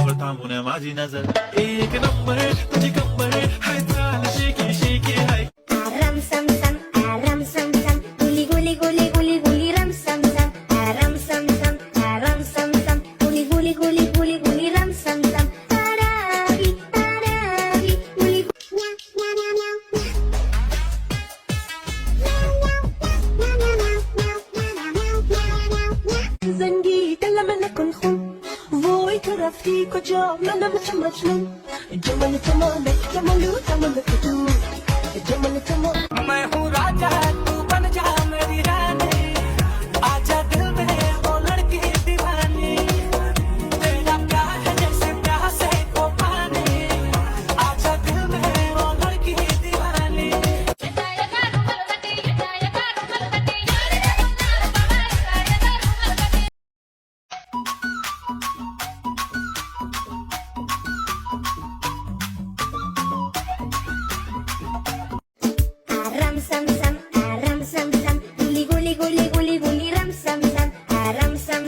तुझ्यावर थांबून माझी नजर एक नंबर तुझी कंबर हाय चाल शेकी शेकी हाय Ram sam sam, ram sam sam, guli guli guli guli guli ram sam sam, ram sam sam, ram sam sam, guli guli guli guli guli ram sam sam. Arabi, guli meow meow meow meow meow. زنجيت لما نكون خون وای تو رفتی کجا منم چه مجنون جمال تمامه جمالو تمام تو جمال تمام मैं हूँ राजा तू बन जा मेरी रानी आजा दिल में वो लड़की दीवानी तेरा प्यार है जैसे प्यासे को पानी आजा दिल में वो लड़की दीवानी Ram sam sam, guli guli guli guli guli ram sam sam, ram sam.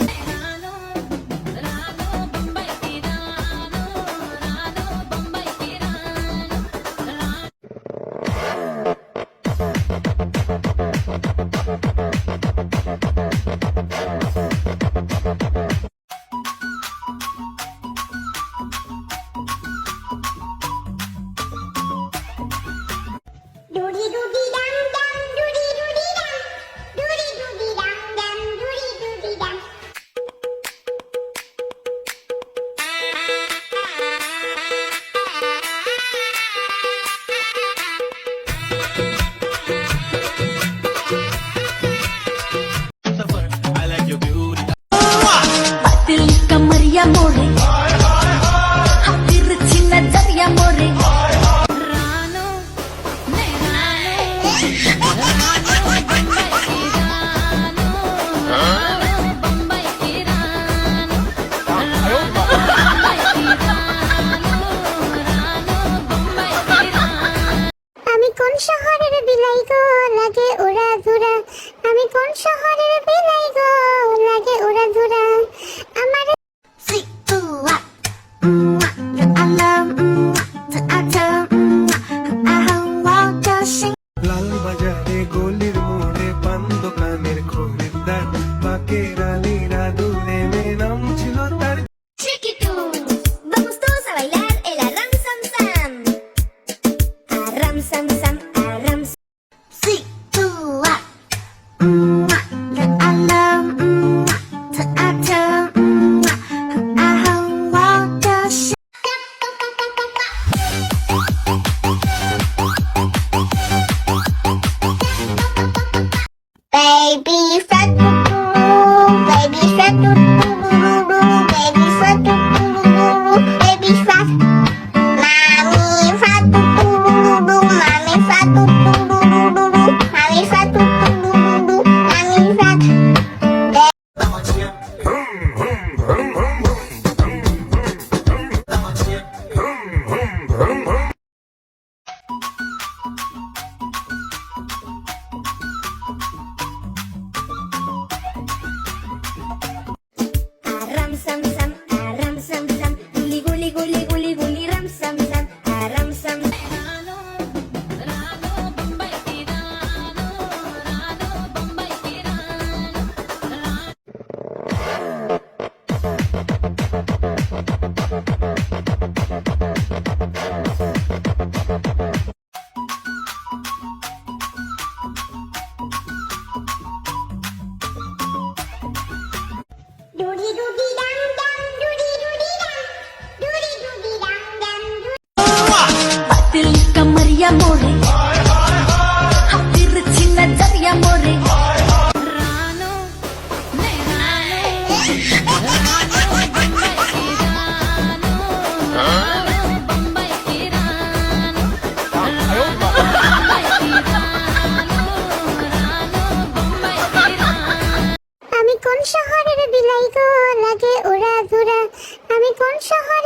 Doody doody dum dum, doody doody dum, doody doody dum dum, doody doody dum. Suffer I like your beauty दिल कमरिया मोरे तिरछी नजरिया मोरे रानो मैं बम्बई की रानो আমি কোন শহরের বিলাই গো লাগে ওরা ধুরা আমি কোন শহরের বিলাই গো লাগে ওরা ধুরা আমার সিতুয়া I love I tell I want to sing লাল বাজারে গলির মোড়ে পান দোকানের খরিদ্দার বাকের আলীরা দূরে নাম ছিল তার Chiquito, vamos todos a bailar el arram sam sam. Arram sam sam, arram sam. Situa. I love I tell I want to sing. Baby fat baby fat baby fat baby fat mommy fat mommy fat mommy fat mommy fat Ram sam sam, guli guli guli guli guli ram sam sam, ram sam. Doody doody dum dum, doody doody dum, doody doody dum dum. दिल कमरिया मोरे तिरछी नजरिया मोरे रानो मैं बम्बई की रानो আমি কোন শহরের বিলাই গো লাগে ওরা ধুরা আমি কোন শহর